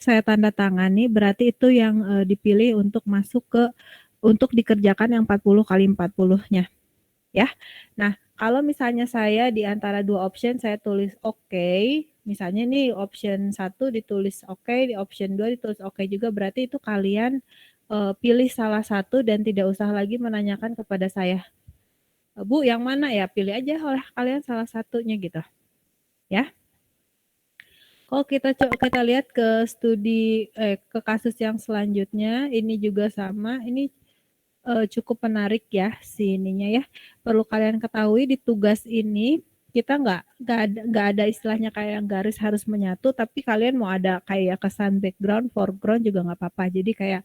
saya tanda tangani, berarti itu yang dipilih untuk masuk untuk dikerjakan yang 40 kali 40-nya. Ya. Nah, kalau misalnya saya di antara 2 option saya tulis oke, misalnya nih option 1 ditulis oke, di option 2 ditulis oke juga, berarti itu kalian pilih salah satu dan tidak usah lagi menanyakan kepada saya. Bu, yang mana ya? Pilih aja oleh kalian salah satunya gitu. Ya. Kalau kita lihat ke ke kasus yang selanjutnya, ini juga sama, ini cukup menarik ya si ininya ya. Perlu kalian ketahui di tugas ini kita nggak ada istilahnya kayak garis harus menyatu, tapi kalian mau ada kayak kesan background, foreground juga nggak apa-apa. Jadi kayak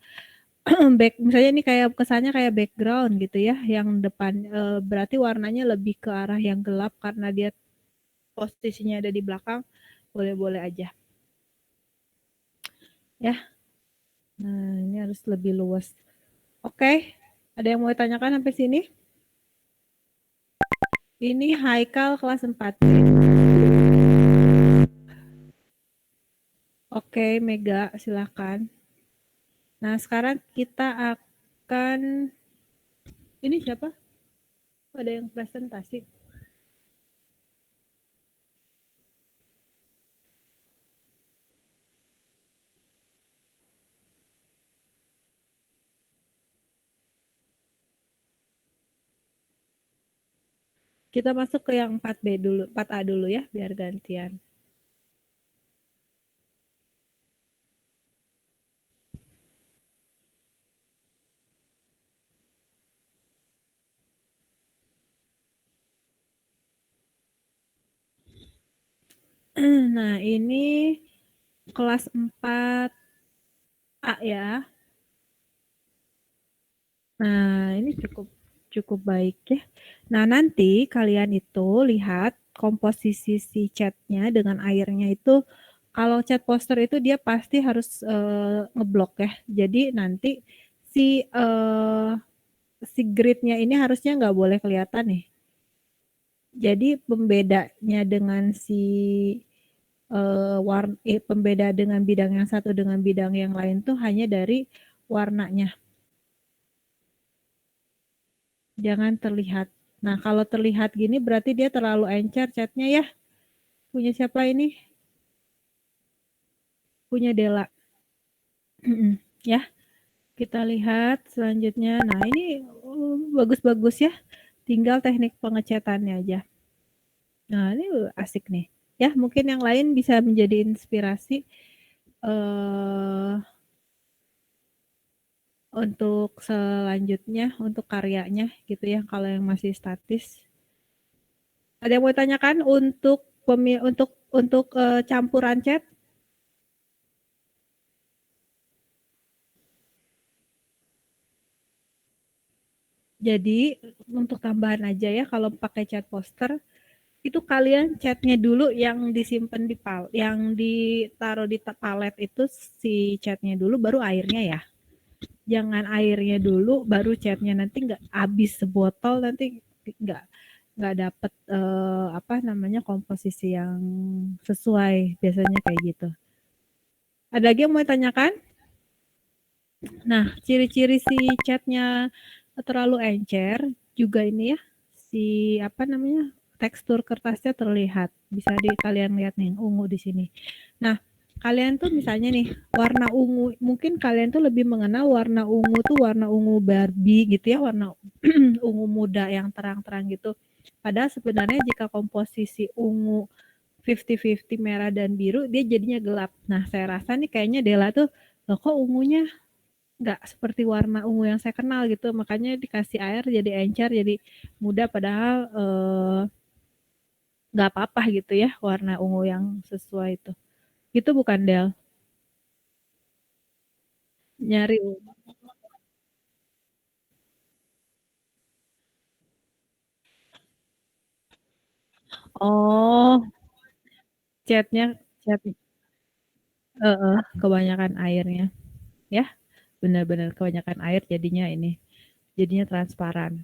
misalnya ini kayak kesannya kayak background gitu ya, yang depan berarti warnanya lebih ke arah yang gelap karena dia posisinya ada di belakang, boleh-boleh aja. Ya. Nah, ini harus lebih luas. Oke, ada yang mau ditanyakan sampai sini? Ini Haikal kelas 4. Oke, Mega, silakan. Nah, sekarang kita akan ini siapa? Ada yang presentasi. Kita masuk ke yang 4B dulu, 4A dulu ya, biar gantian. Nah, ini kelas 4A ya. Nah, ini cukup baik ya. Nah, nanti kalian itu lihat komposisi si catnya dengan airnya itu, kalau cat poster itu dia pasti harus ngeblok ya. Jadi nanti si gridnya ini harusnya nggak boleh kelihatan nih. Jadi pembedanya dengan pembeda dengan bidang yang satu dengan bidang yang lain tuh hanya dari warnanya. Jangan terlihat. Nah, kalau terlihat gini berarti dia terlalu encer catnya ya. Punya siapa ini? Punya Dela. Ya, kita lihat selanjutnya. Nah, ini bagus-bagus ya. Tinggal teknik pengecatannya aja. Nah, ini asik nih. Ya, mungkin yang lain bisa menjadi inspirasi untuk selanjutnya, untuk karyanya gitu ya, kalau yang masih statis. Ada yang mau tanyakan untuk campuran cat? Jadi untuk tambahan aja ya, kalau pakai cat poster itu kalian catnya dulu yang disimpan yang ditaruh di palet itu si catnya dulu, baru airnya ya. Jangan airnya dulu, baru catnya, nanti nggak habis sebotol, nanti nggak dapet apa namanya komposisi yang sesuai, biasanya kayak gitu. Ada lagi yang mau ditanyakan? Nah, ciri-ciri si catnya terlalu encer juga ini ya, si apa namanya, tekstur kertasnya terlihat. Bisa kalian lihat nih, ungu di sini. Nah, kalian tuh misalnya nih, warna ungu, mungkin kalian tuh lebih mengenal warna ungu tuh warna ungu Barbie gitu ya, warna ungu muda yang terang-terang gitu. Padahal sebenarnya jika komposisi ungu 50-50 merah dan biru, dia jadinya gelap. Nah, saya rasa nih kayaknya Dela tuh, loh kok ungunya nggak seperti warna ungu yang saya kenal gitu, makanya dikasih air jadi encer, jadi muda, padahal nggak apa-apa gitu ya warna ungu yang sesuai itu. Itu bukan Del? Nyari ungu. Oh, cat kebanyakan airnya. Ya, benar-benar kebanyakan air jadinya transparan.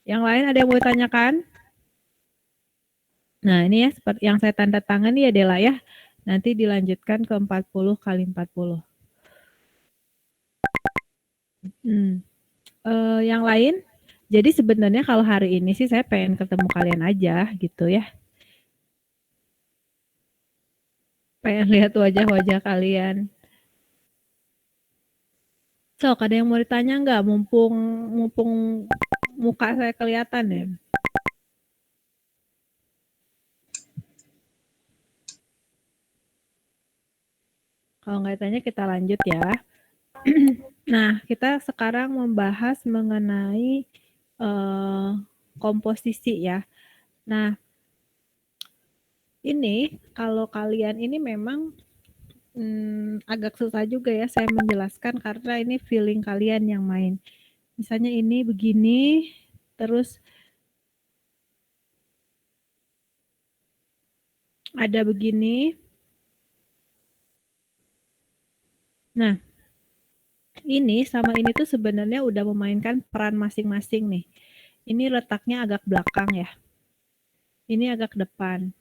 Yang lain ada yang mau ditanyakan? Nah, ini ya seperti yang saya tanda tangan ya Dela ya. Nanti dilanjutkan ke 40 kali 40. Yang lain? Jadi sebenarnya kalau hari ini sih saya pengen ketemu kalian aja gitu ya. Pengen lihat wajah-wajah kalian. Sok, ada yang mau ditanya nggak? Mumpung muka saya kelihatan ya. Kalau nggak ditanya kita lanjut ya. Nah, kita sekarang membahas mengenai komposisi ya. Nah, ini kalau kalian ini memang agak susah juga ya saya menjelaskan karena ini feeling kalian yang main. Misalnya ini begini, terus ada begini. Nah, ini sama ini tuh sebenarnya udah memainkan peran masing-masing nih. Ini letaknya agak belakang ya. Ini agak depan.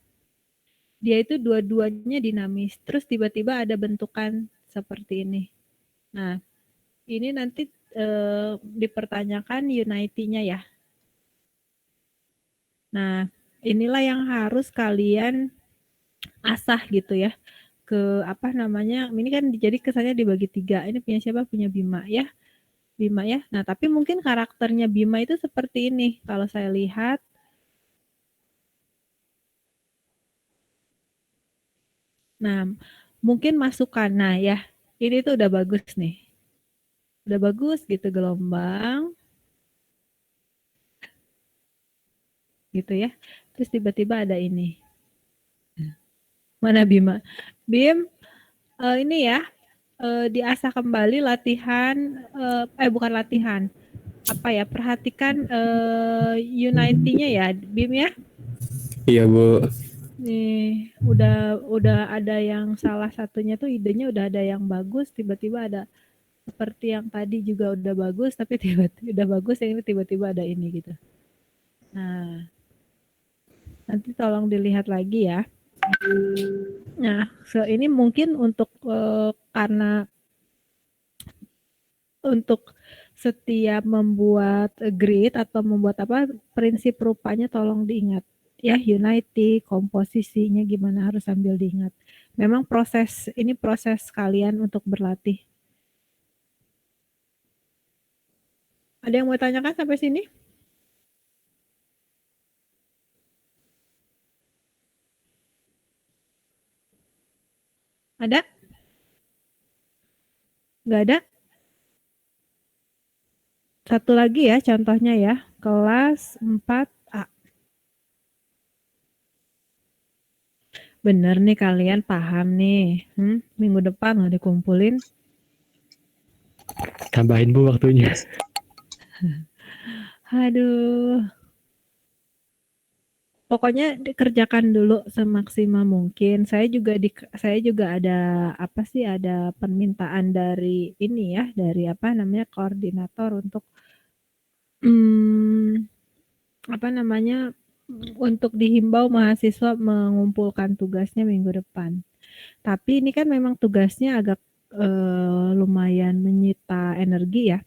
Dia itu dua-duanya dinamis. Terus tiba-tiba ada bentukan seperti ini. Nah, ini nanti dipertanyakan unity-nya ya. Nah, inilah yang harus kalian asah gitu ya. Ke apa namanya, ini kan jadi kesannya dibagi 3. Ini punya siapa? Punya Bima ya. Bima ya. Nah, tapi mungkin karakternya Bima itu seperti ini. Kalau saya lihat, nah, mungkin masukan. Nah, ya, ini tuh udah bagus nih. Udah bagus gitu gelombang. Gitu ya. Terus tiba-tiba ada ini. Mana Bima? Bim, ini ya, diasah kembali latihan, bukan latihan. Apa ya, perhatikan unity-nya ya, Bim ya. Iya Bu. Nih, udah ada yang salah satunya tuh idenya udah ada yang bagus, tiba-tiba ada seperti yang tadi juga udah bagus, tapi tiba-tiba udah bagus yang ini tiba-tiba ada ini gitu. Nah, nanti tolong dilihat lagi ya. Nah, ini mungkin untuk karena untuk setiap membuat grid atau membuat apa prinsip rupanya tolong diingat ya, unity, komposisinya gimana harus sambil diingat. Memang ini proses kalian untuk berlatih. Ada yang mau tanyakan sampai sini? Ada? Nggak ada? Satu lagi ya contohnya ya, kelas 4A. Bener nih kalian paham nih. Minggu depan loh dikumpulin. Tambahin Bu waktunya. Aduh. Pokoknya dikerjakan dulu semaksimal mungkin. Saya juga ada apa sih, ada permintaan dari ini ya, dari apa namanya, koordinator untuk apa namanya, untuk dihimbau mahasiswa mengumpulkan tugasnya minggu depan. Tapi ini kan memang tugasnya agak lumayan menyita energi ya.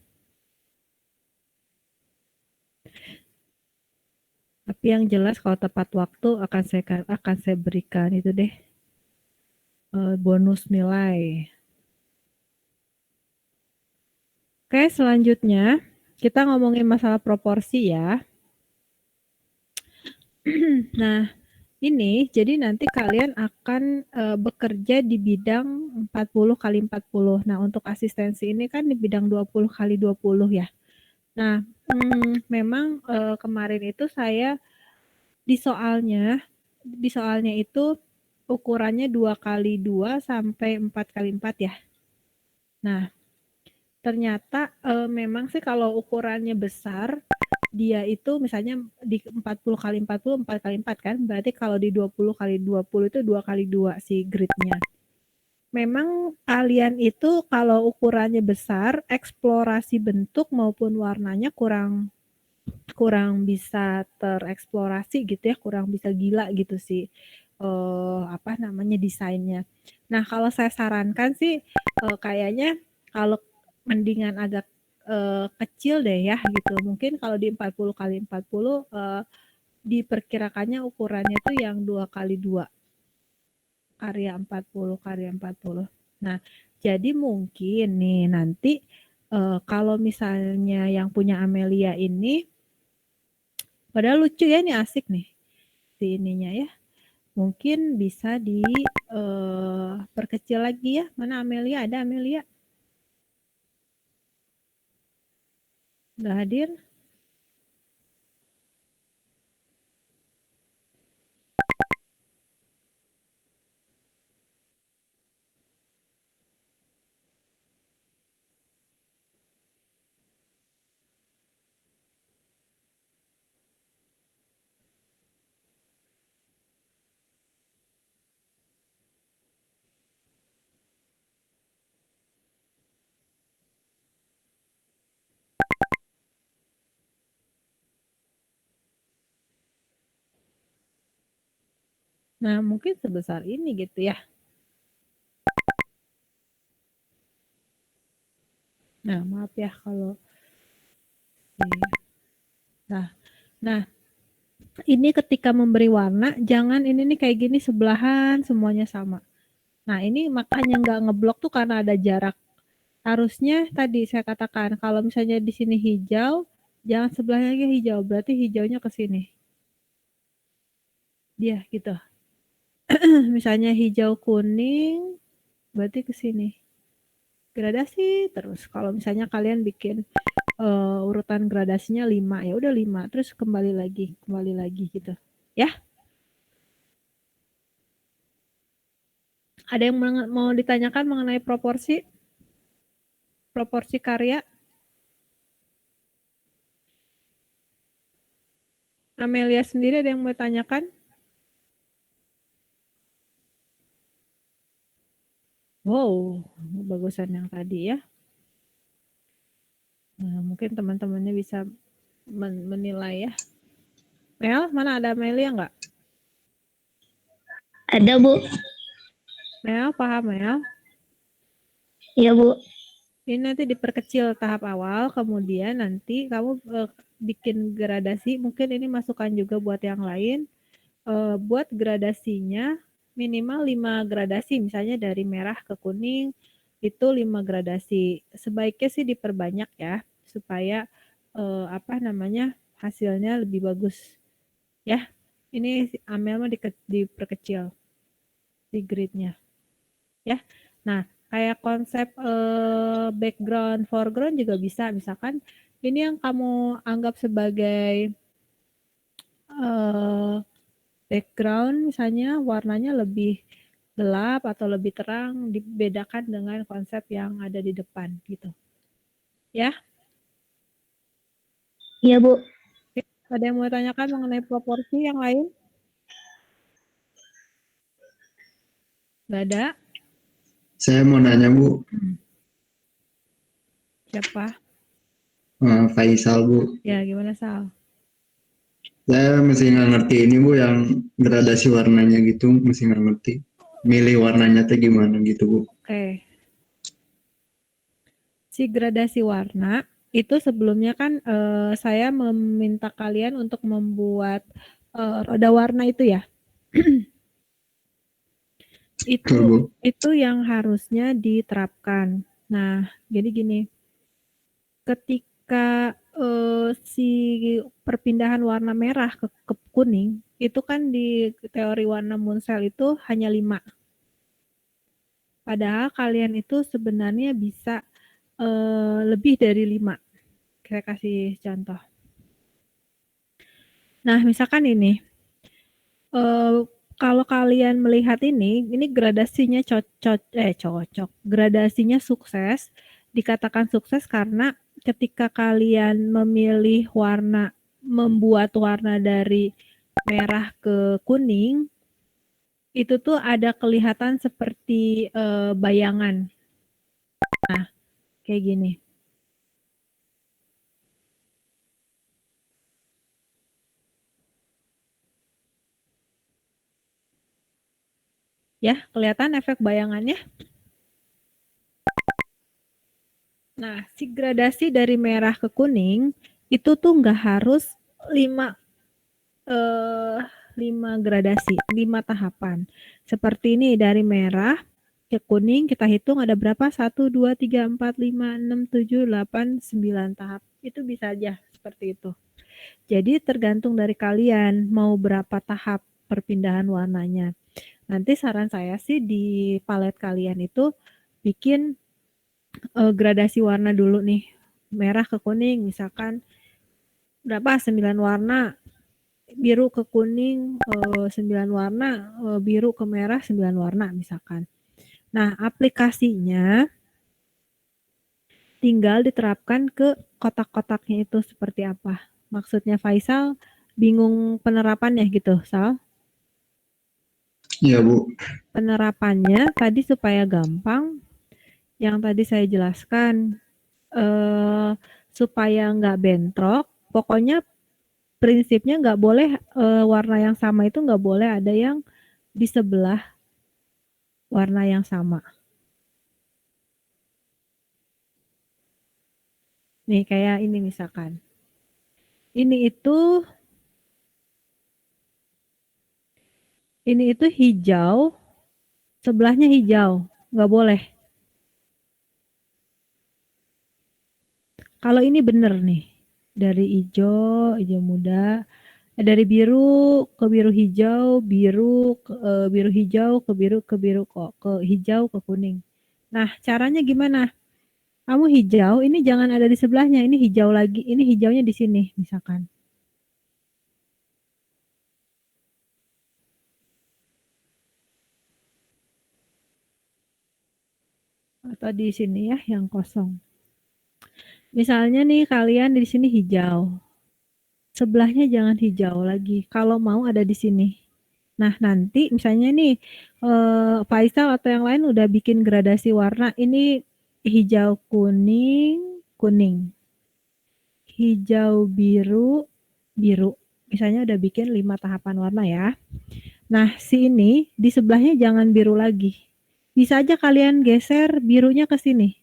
Tapi yang jelas kalau tepat waktu akan saya berikan itu deh, bonus nilai. Oke, selanjutnya kita ngomongin masalah proporsi ya. Nah, ini jadi nanti kalian akan bekerja di bidang 40 kali 40. Nah, untuk asistensi ini kan di bidang 20 kali 20 ya. Nah, memang kemarin itu saya di soalnya itu ukurannya 2 kali 2 sampai 4 kali 4 ya. Nah, ternyata memang sih kalau ukurannya besar, dia itu misalnya di 40 kali 40, 4 kali 4 kan, berarti kalau di 20 kali 20 itu 2 kali 2 si gridnya. Memang kalian itu kalau ukurannya besar, eksplorasi bentuk maupun warnanya kurang bisa tereksplorasi gitu ya, kurang bisa gila gitu sih. apa namanya, desainnya. Nah, kalau saya sarankan sih, kayaknya kalau mendingan agak, kecil deh ya gitu. Mungkin kalau di 40 kali 40, diperkirakannya ukurannya tuh yang 2 kali 2, karya 40 karya 40. Nah, jadi mungkin nih nanti, kalau misalnya yang punya Amelia ini, padahal lucu ya, ini asik nih si ininya ya. Mungkin bisa perkecil lagi ya. Mana Amelia? Ada Amelia? Nggak hadir? Nah, mungkin sebesar ini gitu ya. Nah, maaf ya kalau nah, ini ketika memberi warna, jangan ini nih kayak gini sebelahan semuanya sama. Nah, ini makanya nggak ngeblok tuh karena ada jarak. Harusnya tadi saya katakan kalau misalnya di sini hijau, jangan sebelahnya lagi hijau, berarti hijaunya ke sini. Dia gitu. Misalnya hijau kuning, berarti ke sini. Gradasi terus. Kalau misalnya kalian bikin urutan gradasinya 5, ya udah 5, terus kembali lagi gitu. Ya. Ada yang mau ditanyakan mengenai proporsi? Proporsi karya? Amelia sendiri ada yang mau tanyakan? Wow, bagusan yang tadi ya. Nah, mungkin teman-temannya bisa menilai ya. Mel, mana ada Amelia nggak? Ada, Bu. Mel, paham Mel? Iya, Bu. Ini nanti diperkecil tahap awal, kemudian nanti kamu bikin gradasi. Mungkin ini masukan juga buat yang lain. Buat gradasinya minimal 5 gradasi, misalnya dari merah ke kuning itu 5 gradasi. Sebaiknya sih diperbanyak ya, supaya apa namanya, hasilnya lebih bagus ya. Ini Amel mah diperkecil di gridnya ya. Nah, kayak konsep background foreground juga bisa, misalkan ini yang kamu anggap sebagai background, misalnya warnanya lebih gelap atau lebih terang, dibedakan dengan konsep yang ada di depan gitu ya. Iya, Bu. Ada yang mau tanyakan mengenai proporsi yang lain? Nggak ada? Saya mau nanya Bu, Siapa? Faisal Bu. Ya, gimana Sal? Saya masih nggak ngerti ini Bu yang gradasi warnanya gitu, masih nggak ngerti. Milih warnanya teh gimana gitu Bu. Oke. Si gradasi warna itu sebelumnya kan saya meminta kalian untuk membuat roda warna itu ya. Betul Bu. Itu yang harusnya diterapkan. Nah, jadi gini, ketika si perpindahan warna merah ke kuning, itu kan di teori warna Munsell itu hanya 5. Padahal kalian itu sebenarnya bisa lebih dari 5. Saya kasih contoh. Nah, misalkan ini, kalau kalian melihat ini gradasinya cocok. Gradasinya sukses, dikatakan sukses karena ketika kalian memilih warna, membuat warna dari merah ke kuning, itu tuh ada kelihatan seperti bayangan. Nah, kayak gini. Ya, kelihatan efek bayangannya? Nah, si gradasi dari merah ke kuning itu tuh nggak harus 5 eh, 5 gradasi, 5 tahapan. Seperti ini dari merah ke kuning kita hitung ada berapa? 1, 2, 3, 4, 5, 6, 7, 8, 9 tahap. Itu bisa aja seperti itu. Jadi tergantung dari kalian mau berapa tahap perpindahan warnanya. Nanti saran saya sih di palet kalian itu bikin gradasi warna dulu nih. Merah ke kuning misalkan berapa? 9 warna. Biru ke kuning 9 warna, biru ke merah 9 warna misalkan. Nah, aplikasinya tinggal diterapkan ke kotak-kotaknya itu seperti apa. Maksudnya Faisal bingung penerapannya gitu, Sal? Iya Bu. Penerapannya tadi supaya gampang, yang tadi saya jelaskan supaya nggak bentrok, pokoknya prinsipnya nggak boleh warna yang sama itu nggak boleh ada yang di sebelah warna yang sama. Nih kayak ini misalkan. Ini itu hijau, sebelahnya hijau, nggak boleh. Kalau ini bener nih, dari hijau, hijau muda, dari biru ke biru hijau, biru hijau ke biru kok, ke hijau ke kuning. Nah, caranya gimana? Kamu hijau, ini jangan ada di sebelahnya, ini hijau lagi, ini hijaunya di sini, misalkan. Atau di sini ya, yang kosong. Misalnya nih kalian di sini hijau, sebelahnya jangan hijau lagi. Kalau mau ada di sini. Nah, nanti misalnya nih Faisal atau yang lain udah bikin gradasi warna. Ini hijau kuning, kuning. Hijau biru, biru. Misalnya udah bikin 5 tahapan warna ya. Nah, si ini di sebelahnya jangan biru lagi. Bisa aja kalian geser birunya ke sini.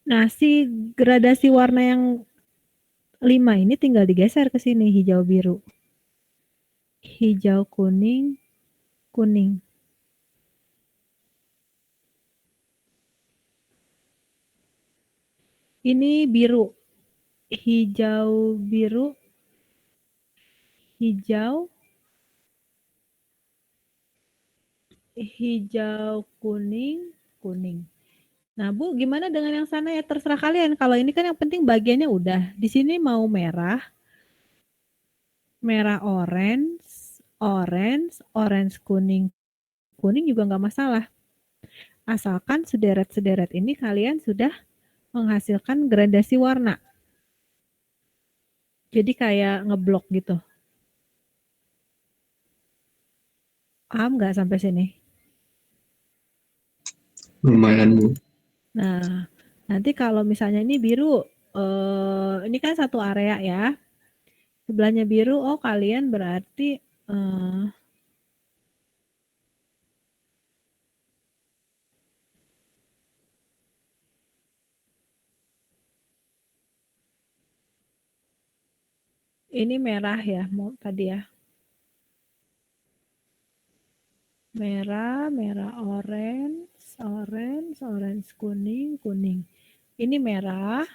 Nah, si gradasi warna yang 5 ini tinggal digeser ke sini, hijau biru. Hijau kuning, kuning. Ini biru. Hijau biru, hijau, hijau kuning, kuning. Nah, Bu, gimana dengan yang sana ya? Terserah kalian. Kalau ini kan yang penting bagiannya udah. Di sini mau merah, merah orange, orange, orange kuning, kuning juga nggak masalah. Asalkan sederet-sederet ini kalian sudah menghasilkan gradasi warna. Jadi kayak ngeblok gitu. Paham nggak sampai sini? Lumayan Bu. Nah, nanti kalau misalnya ini biru, ini kan satu area ya. Sebelahnya biru, oh kalian berarti ini merah ya, mau tadi ya. Merah, merah orange, orange, orange kuning, kuning. Ini merah,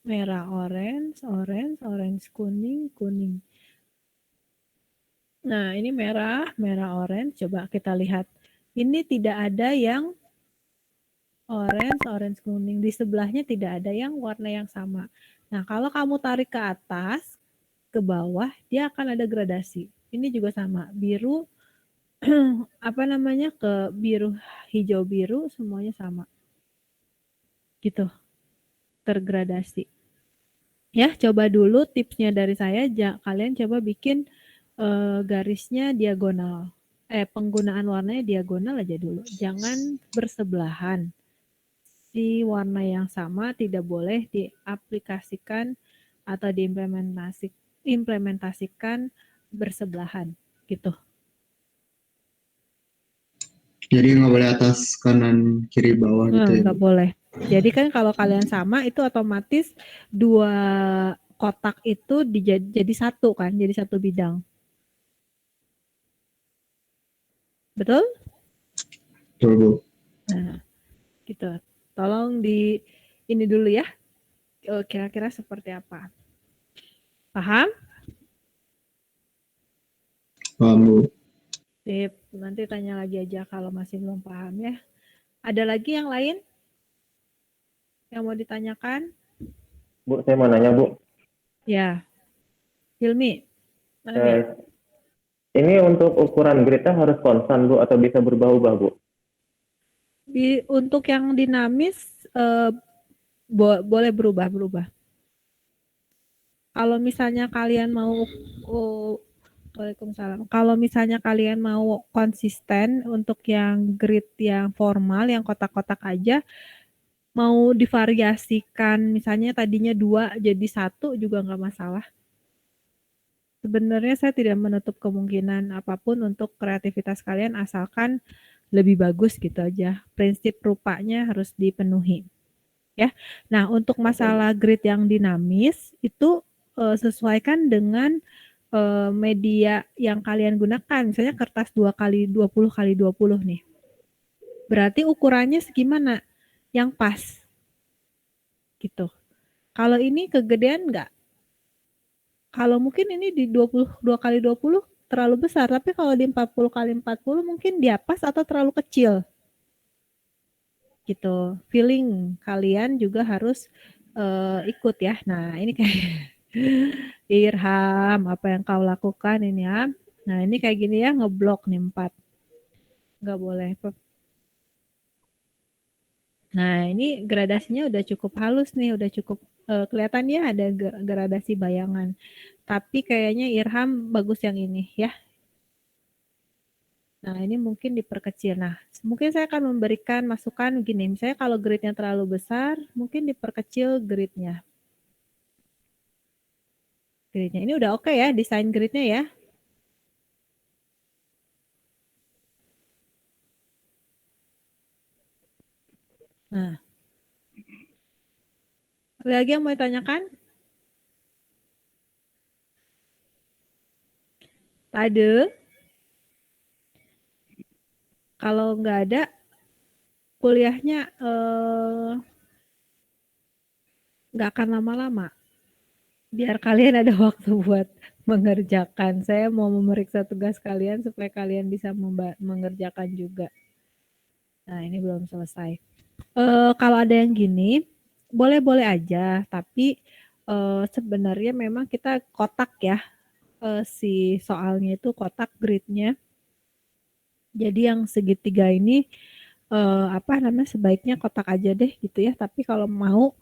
merah orange, orange, orange kuning, kuning. Nah, ini merah, merah orange. Coba kita lihat. Ini tidak ada yang orange, orange kuning. Di sebelahnya tidak ada yang warna yang sama. Nah, kalau kamu tarik ke atas, ke bawah, dia akan ada gradasi. Ini juga sama. Biru, apa namanya, ke biru, hijau biru, semuanya sama. Gitu, tergradasi. Ya, coba dulu tipsnya dari saya. Kalian coba bikin garisnya diagonal. Penggunaan warnanya diagonal aja dulu. Jangan bersebelahan. Si warna yang sama tidak boleh diaplikasikan atau diimplementasikan diimplementasikan bersebelahan gitu. Jadi nggak boleh atas kanan kiri bawah gitu ya, Nggak Bu? boleh. Jadi kan kalau kalian sama itu otomatis dua kotak itu jadi satu kan, jadi satu bidang. Betul? Betul, Bu. Nah, gitu. Tolong di ini dulu ya. Kira-kira seperti apa? Paham? Paham, Bu. Sip. Nanti tanya lagi aja kalau masih belum paham ya. Ada lagi yang lain yang mau ditanyakan? Bu, saya mau nanya, Bu. Ya, Hilmi. Mana Mi? Eh, ini untuk ukuran gridnya harus konstan, Bu, atau bisa berubah-ubah, Bu? Untuk yang dinamis boleh berubah-berubah. Kalau misalnya kalian mau Waalaikumsalam. Kalau misalnya kalian mau konsisten untuk yang grid yang formal, yang kotak-kotak aja, mau divariasikan, misalnya tadinya 2 jadi 1 juga nggak masalah. Sebenarnya saya tidak menutup kemungkinan apapun untuk kreativitas kalian asalkan lebih bagus gitu aja. Prinsip rupanya harus dipenuhi. Ya. Nah, untuk masalah grid yang dinamis itu sesuaikan dengan media yang kalian gunakan. Misalnya kertas 2 kali 20 kali 20 nih. Berarti ukurannya segimana? Yang pas. Gitu. Kalau ini kegedean nggak? Kalau mungkin ini di 22 kali 20 terlalu besar, tapi kalau di 40 kali 40 mungkin dia pas atau terlalu kecil. Gitu. Feeling kalian juga harus ikut ya. Nah, ini kayak Irham, apa yang kau lakukan ini ya. Nah, ini kayak gini ya, ngeblok nih 4. Nggak boleh. Nah, ini gradasinya udah cukup halus nih, udah cukup kelihatan ya ada gradasi bayangan. Tapi kayaknya Irham bagus yang ini ya. Nah, ini mungkin diperkecil. Nah, mungkin saya akan memberikan masukan gini, misalnya kalau gridnya terlalu besar, mungkin diperkecil gridnya. Gridnya ini udah oke ya, desain gridnya ya. Nah, ada lagi yang mau ditanyakan? Ada? Kalau nggak ada, kuliahnya nggak akan lama-lama. Biar kalian ada waktu buat mengerjakan. Saya mau memeriksa tugas kalian supaya kalian bisa mengerjakan juga. Nah, ini belum selesai. Kalau ada yang gini, boleh-boleh aja, tapi sebenarnya memang kita kotak ya, si soalnya itu kotak gridnya. Jadi yang segitiga ini apa namanya sebaiknya kotak aja deh gitu ya. Tapi kalau mau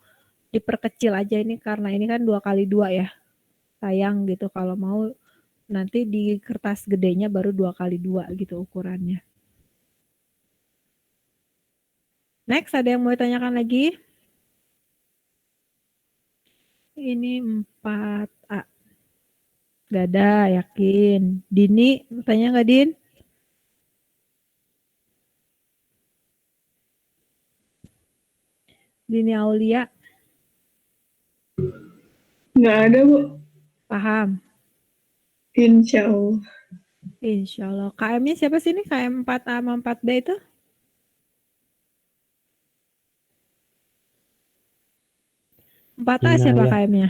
diperkecil aja ini karena ini kan 2 kali 2 ya. Sayang gitu kalau mau nanti di kertas gedenya baru 2 kali 2 gitu ukurannya. Next, ada yang mau ditanyakan lagi? Ini 4A. Gak ada, yakin. Dini, tanya nggak Din? Dini Aulia, Nggak ada, Bu. paham? Insya Allah. Insya Allah. KM-nya siapa sih ini? KM 4A sama 4B itu? Empat A siapa Inaya. KM-nya?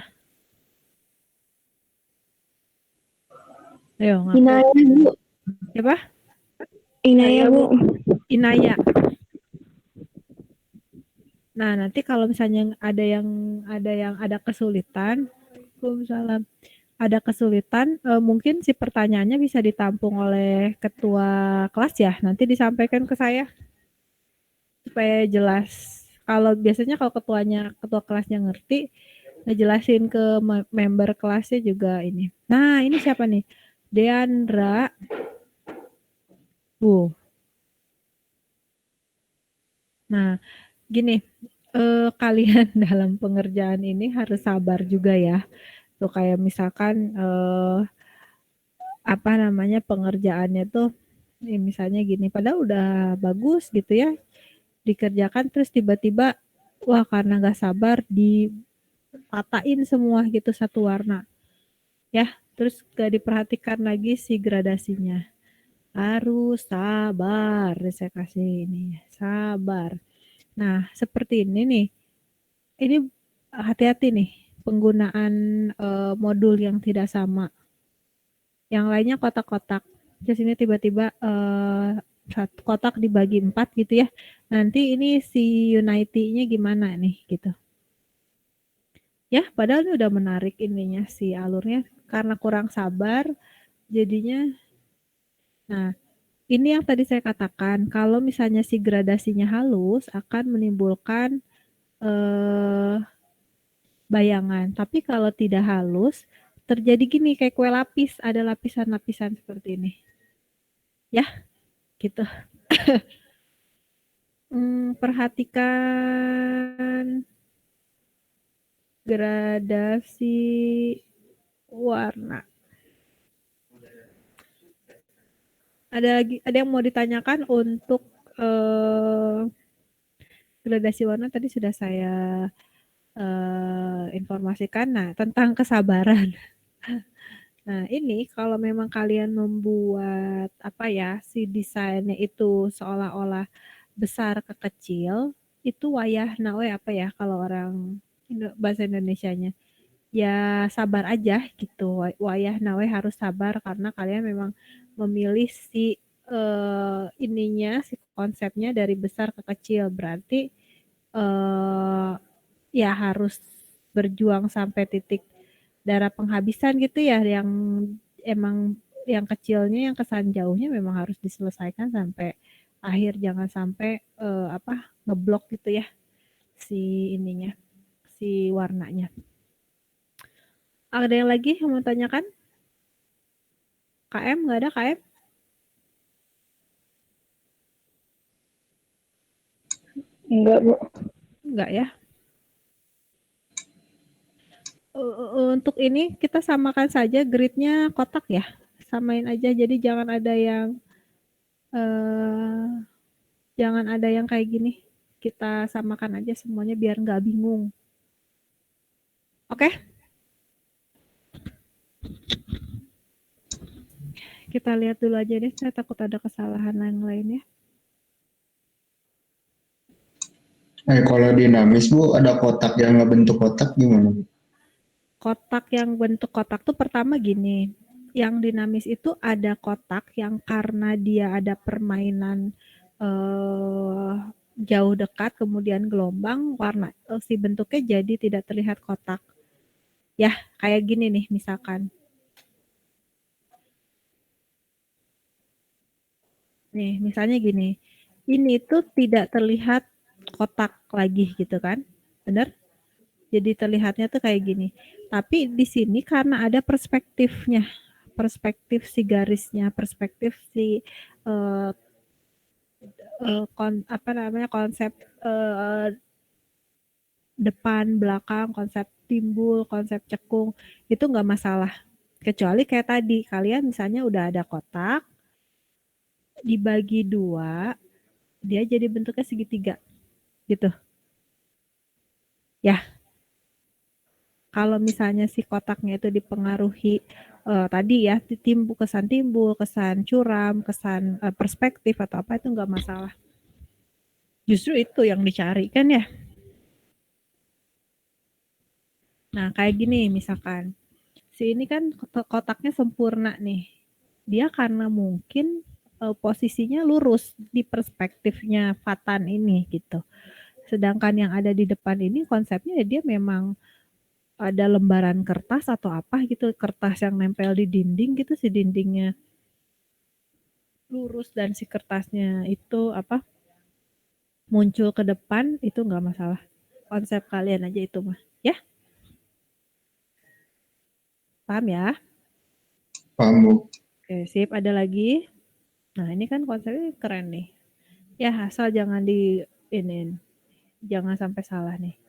Ayo ngaku. Inaya, Bu. Siapa? Inaya, Bu. Inaya. Nah, nanti kalau misalnya ada kesulitan, Waalaikumsalam. Ada kesulitan, mungkin si pertanyaannya bisa ditampung oleh ketua kelas ya. Nanti disampaikan ke saya supaya jelas. Kalau biasanya kalau ketua kelasnya ngerti, ngejelasin ke member kelasnya juga ini. Nah, ini siapa nih? Deandra. Nah, gini, kalian dalam pengerjaan ini harus sabar juga ya. Tuh kayak misalkan apa namanya pengerjaannya tuh misalnya gini, padahal udah bagus gitu ya dikerjakan terus tiba-tiba wah karena nggak sabar ditatain semua gitu satu warna ya terus gak diperhatikan lagi si gradasinya harus sabar saya kasih ini sabar. Nah seperti ini nih ini hati-hati nih penggunaan modul yang tidak sama yang lainnya kotak-kotak terus ini tiba-tiba satu kotak dibagi 4 gitu ya nanti ini si Unity-nya gimana nih gitu ya padahal ini udah menarik ininya si alurnya karena kurang sabar jadinya nah ini yang tadi saya katakan kalau misalnya si gradasinya halus akan menimbulkan bayangan tapi kalau tidak halus terjadi gini kayak kue lapis ada lapisan-lapisan seperti ini ya gitu. Perhatikan gradasi warna. Ada yang mau ditanyakan untuk gradasi warna tadi sudah saya informasikan. Nah, tentang kesabaran. Nah, ini kalau memang kalian membuat apa ya, si desainnya itu seolah-olah besar ke kecil, itu wayah nawe apa ya kalau orang bahasa Indonesianya. Ya sabar aja gitu. Wayah nawe harus sabar karena kalian memang memilih si ininya, si konsepnya dari besar ke kecil. Berarti ya harus berjuang sampai titik darah penghabisan gitu ya yang emang yang kecilnya yang kesan jauhnya memang harus diselesaikan sampai akhir jangan sampai apa ngeblok gitu ya si ininya si warnanya. Ada yang lagi yang mau tanyakan? KM nggak ada KM? Enggak, Bu. Enggak ya. Untuk ini kita samakan saja gridnya kotak ya. Samain aja jadi jangan ada yang kayak gini. Kita samakan aja semuanya biar nggak bingung. Oke? Kita lihat dulu aja deh. Saya takut ada kesalahan yang lainnya. Kalau dinamis Bu, ada kotak yang nggak bentuk kotak gimana Bu? Kotak yang bentuk kotak tuh pertama gini. Yang dinamis itu ada kotak yang karena dia ada permainan jauh dekat kemudian gelombang warna si bentuknya jadi tidak terlihat kotak. Ya, kayak gini nih misalkan. Nih, misalnya gini. Ini tuh tidak terlihat kotak lagi gitu kan. Bener? Jadi terlihatnya tuh kayak gini. Tapi di sini karena ada perspektifnya. Perspektif si garisnya, perspektif si apa namanya konsep depan belakang konsep timbul konsep cekung itu nggak masalah kecuali kayak tadi kalian misalnya udah ada kotak dibagi 2 dia jadi bentuknya segitiga gitu ya kalau misalnya si kotaknya itu dipengaruhi tadi ya timbul kesan curam kesan perspektif atau apa itu nggak masalah justru itu yang dicari kan ya. Nah, kayak gini misalkan. Si ini kan kotaknya sempurna nih. Dia karena mungkin posisinya lurus di perspektifnya Fatan ini gitu. Sedangkan yang ada di depan ini konsepnya dia memang ada lembaran kertas atau apa gitu, kertas yang nempel di dinding gitu, si dindingnya lurus dan si kertasnya itu apa muncul ke depan itu nggak masalah. Konsep kalian aja itu mah, ya? Paham ya? Paham Bu? Oke, sip. Ada lagi? Nah, ini kan konsepnya keren nih. Ya, asal jangan jangan sampai salah nih.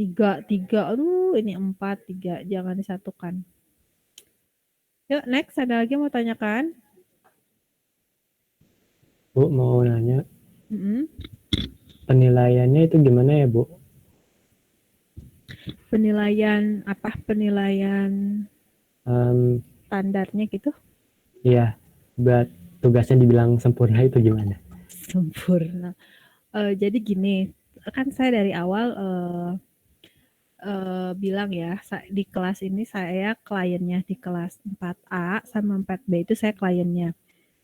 3, aduh ini 4, 3, jangan disatukan. Yuk next, ada lagi yang mau tanyakan? Bu, mau nanya, Mm-mm. penilaiannya itu gimana ya, Bu? Penilaian apa? Penilaian Em, standarnya gitu? Iya, buat tugasnya dibilang sempurna itu gimana? Sempurna. Jadi gini, kan saya dari awal bilang ya, di kelas ini saya kliennya, di kelas 4A sama 4B itu saya kliennya.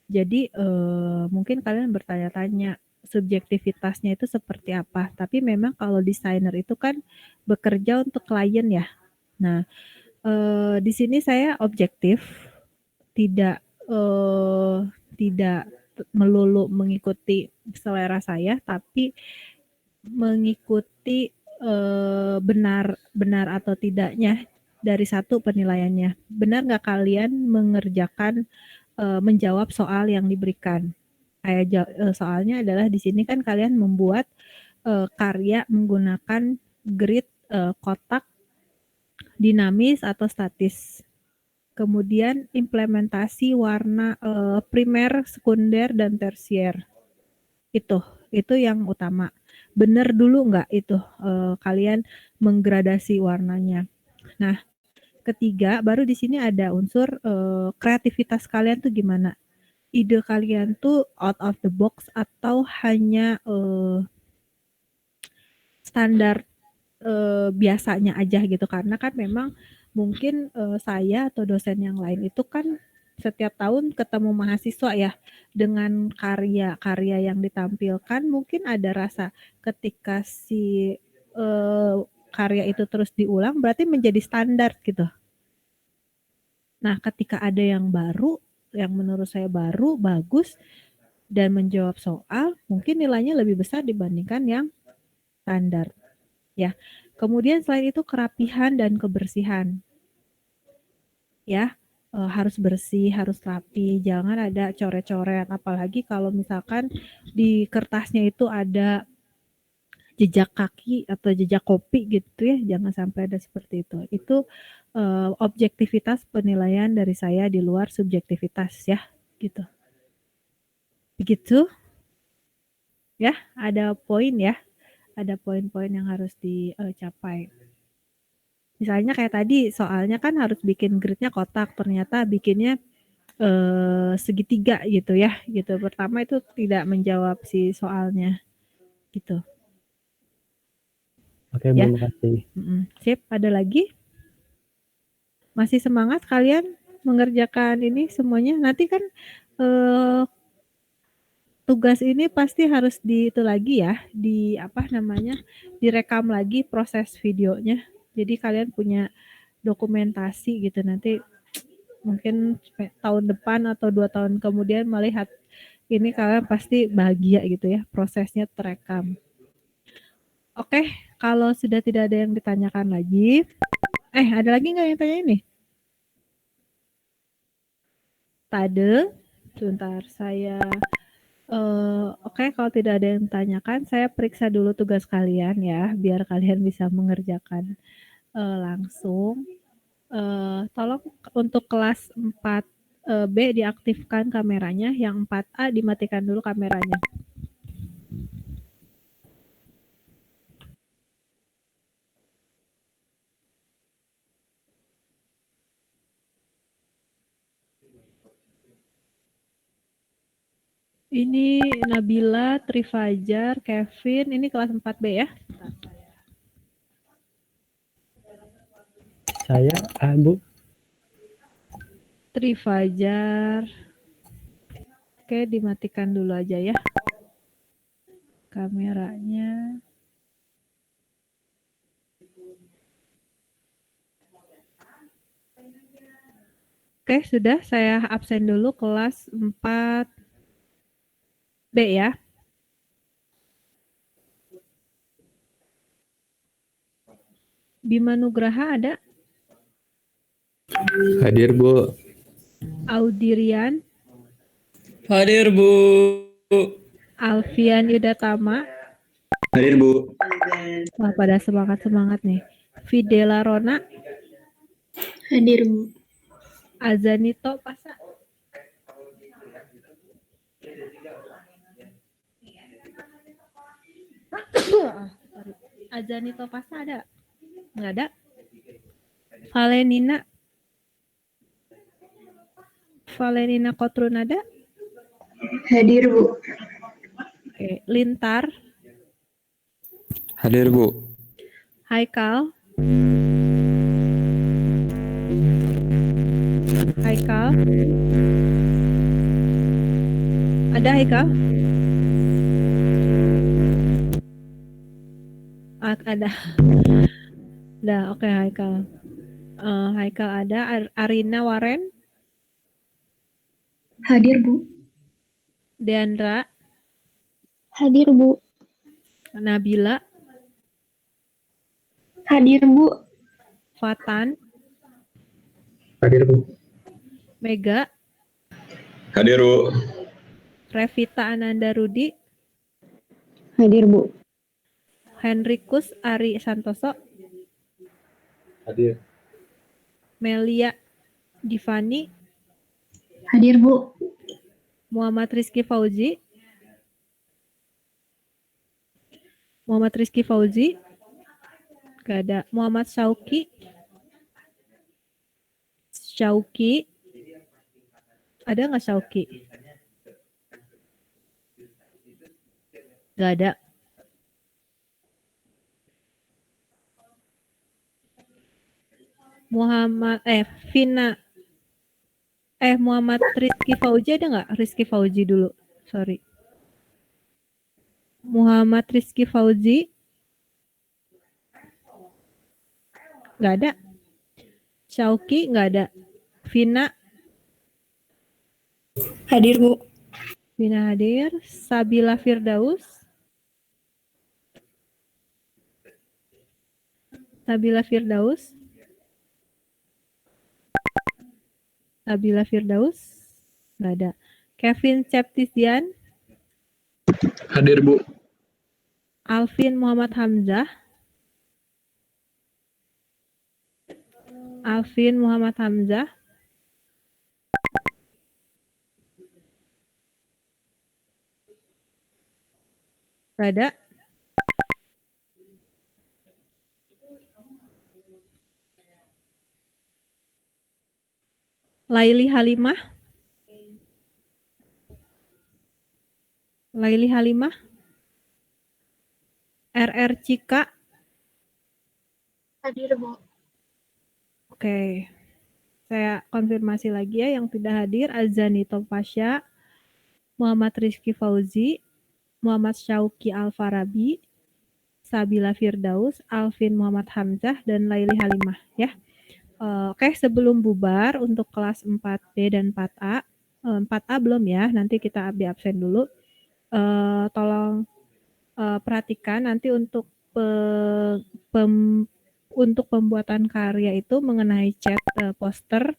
Jadi mungkin kalian bertanya-tanya subjektivitasnya itu seperti apa. Tapi memang kalau desainer itu kan bekerja untuk klien ya. Nah, di sini saya objektif, tidak tidak melulu mengikuti selera saya, tapi mengikuti benar atau tidaknya dari satu penilaiannya. Benar nggak kalian mengerjakan menjawab soal yang diberikan? Soalnya adalah di sini kan kalian membuat karya menggunakan grid kotak dinamis atau statis. Kemudian implementasi warna primer, sekunder, dan tersier. Itu yang utama. Benar dulu nggak itu kalian menggradasi warnanya. Nah, ketiga, baru di sini ada unsur kreativitas kalian tuh gimana? Ide kalian tuh out of the box atau hanya standar biasanya aja gitu, karena kan memang mungkin saya atau dosen yang lain itu kan setiap tahun ketemu mahasiswa ya, dengan karya-karya yang ditampilkan mungkin ada rasa ketika si karya itu terus diulang berarti menjadi standar gitu. Nah, ketika ada yang baru, yang menurut saya baru, bagus, dan menjawab soal, mungkin nilainya lebih besar dibandingkan yang standar. Ya, kemudian selain itu kerapihan dan kebersihan. Ya, harus bersih, harus rapi, jangan ada coret-coret. Apalagi kalau misalkan di kertasnya itu ada jejak kaki atau jejak kopi gitu ya, jangan sampai ada seperti itu. Itu objektivitas penilaian dari saya di luar subjektivitas ya, gitu. Begitu ya, ada poin ya, ada poin-poin yang harus dicapai. Misalnya kayak tadi soalnya kan harus bikin gridnya kotak, ternyata bikinnya segitiga gitu ya, gitu. Pertama itu tidak menjawab si soalnya, gitu. Oke, Ya. Bu, makasih. Sip, ada lagi? Masih semangat kalian mengerjakan ini semuanya? Nanti kan tugas ini pasti harus itu lagi ya, direkam lagi proses videonya. Jadi kalian punya dokumentasi gitu, nanti mungkin tahun depan atau 2 tahun kemudian melihat ini kalian pasti bahagia gitu ya, prosesnya terekam. Oke, kalau sudah tidak ada yang ditanyakan lagi, ada lagi nggak yang tanya ini? Tade, sebentar saya. Oke, kalau tidak ada yang ditanyakan, saya periksa dulu tugas kalian ya, biar kalian bisa mengerjakan langsung. Tolong untuk kelas 4B diaktifkan kameranya, yang 4A dimatikan dulu kameranya. Ini Nabila, Trifajar, Kevin, ini kelas 4B ya. Saya, Bu. Trifajar. Oke, dimatikan dulu aja ya kameranya. Oke, sudah, saya absen dulu kelas 4B ya. Bima Nugraha ada? Hadir, Bu. Audirian, Hadir, Bu. Alfian Yudatama, Hadir Bu. Wah, pada semangat nih. Fidela Rona, Hadir, Bu. Azanito Pasa. Azanito Pasa ada? Nggak ada. Valenina. Valenina Kotrun ada? Hadir, Bu. Oke. Lintar, Hadir, Bu. Haikal. Haikal. Ada Haikal? Ada. Udah, oke Haikal. Haikal ada. Arina Waren, Hadir, Bu. Deandra, Hadir, Bu. Nabila, Hadir, Bu. Fatan, Hadir, Bu. Mega, Hadir, Bu. Revita Ananda Rudi, Hadir, Bu. Henrikus Ari Santoso, Hadir. Melia Divani, Hadir, Bu. Muhammad Rizky Fauzi, gak ada. Muhammad Syauki, ada nggak Syauki? Gak ada. Muhammad Rizky Fauzi ada nggak? Rizky Fauzi dulu, sorry. Muhammad Rizky Fauzi, nggak ada. Syauki nggak ada. Vina, Hadir, Bu. Vina hadir. Sabila Firdaus, nggak ada. Kevin Septisian, Hadir, Bu. Alvin Muhammad Hamzah, nggak ada. Laili Halimah, RR Cika. Hadir, Bu. Oke. Saya konfirmasi lagi ya yang tidak hadir. Azanito Pasha, Muhammad Rizky Fauzi, Muhammad Syauki Al-Farabi, Sabila Firdaus, Alvin Muhammad Hamzah, dan Laili Halimah ya. Oke, sebelum bubar untuk kelas 4B dan 4A. 4A belum ya, nanti kita di absen dulu. Tolong perhatikan nanti untuk untuk pembuatan karya itu mengenai cat poster,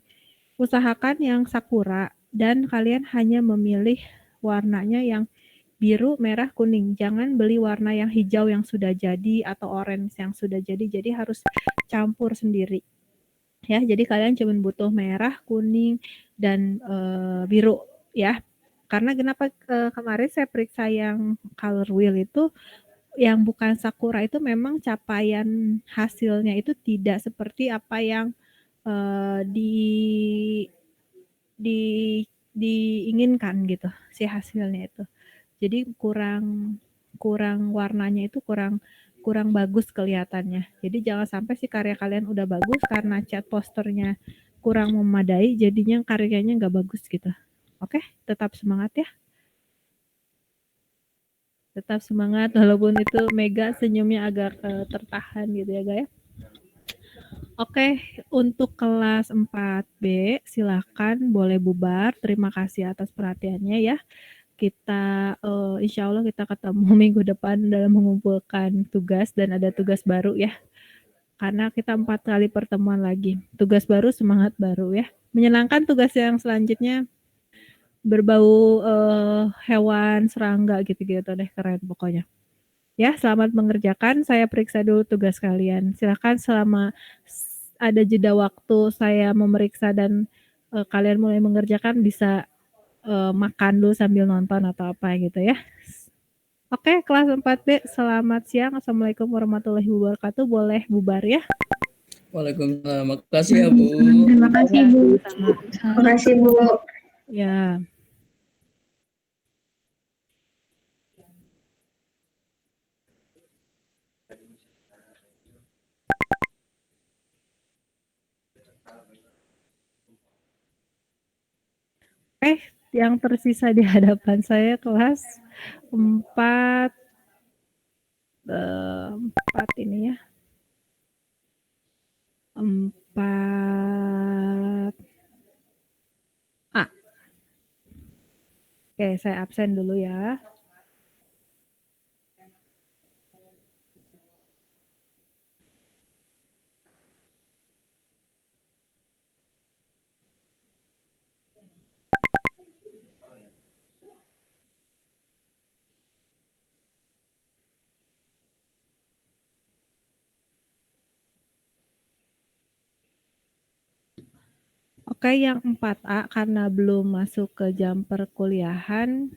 usahakan yang sakura dan kalian hanya memilih warnanya yang biru, merah, kuning. Jangan beli warna yang hijau yang sudah jadi atau orange yang sudah jadi harus campur sendiri. Ya, jadi kalian cuma butuh merah, kuning, dan biru ya. Karena kenapa kemarin saya periksa yang color wheel itu yang bukan sakura itu memang capaian hasilnya itu tidak seperti apa yang diinginkan gitu si hasilnya itu. Jadi kurang warnanya itu kurang bagus kelihatannya. Jadi jangan sampai si karya kalian udah bagus karena cat posternya kurang memadai, jadinya karyanya nggak bagus gitu. Oke, tetap semangat ya. Tetap semangat walaupun itu Mega senyumnya agak tertahan gitu ya guys. Oke, untuk kelas 4B silakan boleh bubar. Terima kasih atas perhatiannya ya. Kita insya Allah kita ketemu minggu depan dalam mengumpulkan tugas dan ada tugas baru ya. Karena kita 4 kali pertemuan lagi. Tugas baru, semangat baru ya. Menyenangkan tugas yang selanjutnya berbau hewan, serangga gitu-gitu deh, keren pokoknya. Ya, selamat mengerjakan. Saya periksa dulu tugas kalian. Silakan selama ada jeda waktu saya memeriksa dan kalian mulai mengerjakan bisa makan dulu sambil nonton atau apa gitu ya. Oke, kelas 4B, selamat siang. Assalamualaikum warahmatullahi wabarakatuh. Boleh bubar ya. Waalaikumsalam. Makasih ya, Bu. Terima kasih, Bu. Sama. Terima kasih, Bu. Ya. Yang tersisa di hadapan saya kelas 4 ini ya. 4A. Oke, saya absen dulu ya. Oke, yang 4A karena belum masuk ke jam perkuliahan,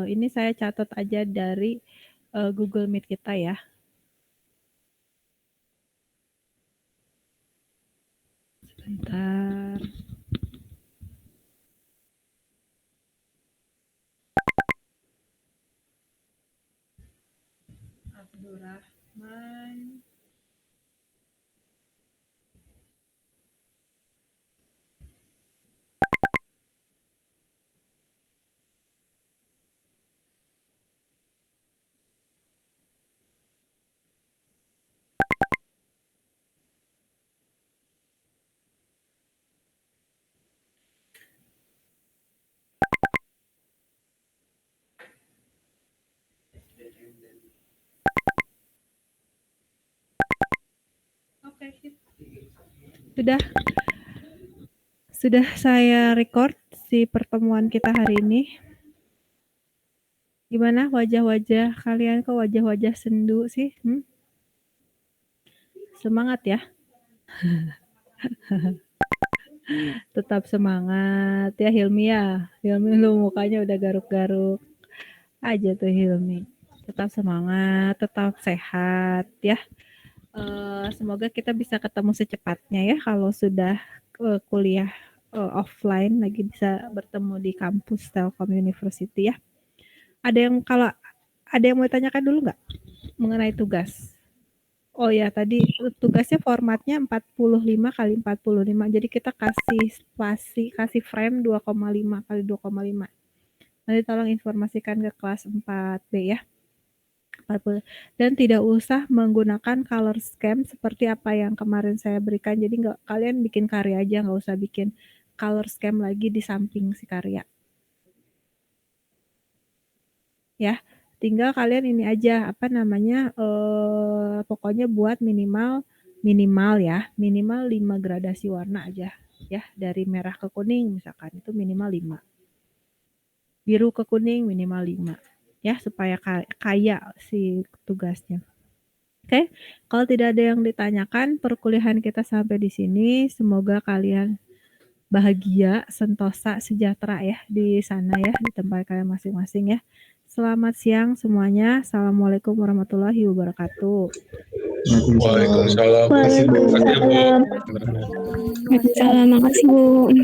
ini saya catat aja dari Google Meet kita ya. Sebentar. Abdurrahman. Oke, sudah saya record si pertemuan kita hari ini. Gimana wajah-wajah kalian, kok wajah-wajah sendu sih? Semangat ya. Tetap semangat ya Hilmi ya. Hilmi lu mukanya udah garuk-garuk aja tuh Hilmi. Tetap semangat, tetap sehat ya. Semoga kita bisa ketemu secepatnya ya kalau sudah kuliah offline lagi bisa bertemu di kampus Telkom University ya. Ada yang mau ditanyakan dulu nggak mengenai tugas? Oh ya, tadi tugasnya formatnya 45 kali 45. Jadi kita kasih spasi, kasih frame 2,5 kali 2,5. Nanti tolong informasikan ke kelas 4B ya. Dan tidak usah menggunakan color scheme seperti apa yang kemarin saya berikan. Jadi kalian bikin karya aja, nggak usah bikin color scheme lagi di samping si karya. Ya, tinggal kalian ini aja pokoknya buat minimal 5 gradasi warna aja ya, dari merah ke kuning misalkan itu minimal 5. Biru ke kuning minimal 5. Ya, supaya kaya si tugasnya. Oke, kalau tidak ada yang ditanyakan, perkuliahan kita sampai di sini. Semoga kalian bahagia, sentosa, sejahtera ya di sana ya, di tempat kalian masing-masing ya. Selamat siang semuanya. Assalamualaikum warahmatullahi wabarakatuh. Waalaikumsalam. Waalaikumsalam. Makasih, Bu.